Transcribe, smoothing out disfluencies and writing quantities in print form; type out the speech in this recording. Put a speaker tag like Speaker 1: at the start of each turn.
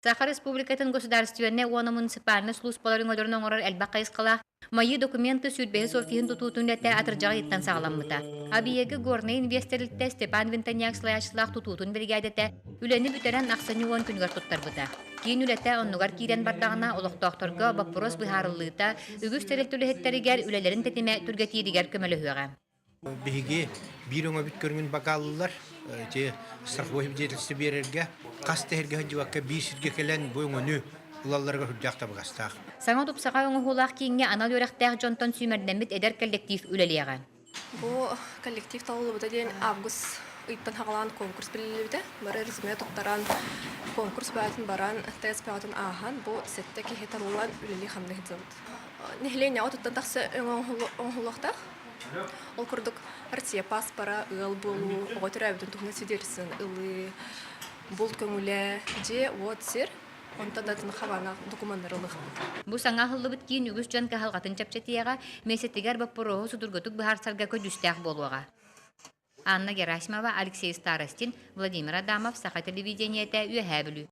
Speaker 1: Саха Республикатын государственне уона муниципальный службаларын олорун оңорор элбак кайыскала майы документы сүрбеһи Софиин тутуутун лете атыржага иттан сагаламмыта. Абиеги горный инвестерлитте Степан Винтоньяк слаячлах тутуутун бригадете үлени бүтерен аксаны уон күнгөр туттарбыта. Кийин үлете оннугар киирен бардагына олохтоохторго баппорос быһаарыллыыта үгүс терелтүлэхеттеригер үлелерин тетиме түргетииригер көмөлөһүөгө.
Speaker 2: Биһиги бир өңө бит көргөн бакаллар те страховой бдительство берерге каста herge ханжыбакка бисирге келен бу өңөнү улалларга хүрдәкта багастак.
Speaker 1: Саңа тупсаға оңуһулаах киинге анал өрәхтәэх жонтон сүймәрдәмбит эдер коллектив үлелиэҕэ.
Speaker 3: Бу коллектив талыбыта ден август ыйттан хагалан конкурс билибите. Бары резюме токтаран конкурс баатын баран тест баатын ахан бу сетте ки хеталулан үлели хамны хитзабыт. Нехленя отуттан таксы оңхулуктах. Ол курдук Россия паспора ыл болу, оготырабытын тухна сидерсин ылы бул көңүле же вот сер онтан датын хавана документтарылык.
Speaker 1: Бу саңа хыллыбыт кийин үгүс жан кахалгатын чапчатыяга месеттигер баппороо судурготук бахарсарга көдүстәэх болуага. Анна Герасимова, Алексей Старостин, Владимир Адамов, Саха телевидениете, Үөһэ бүлүү.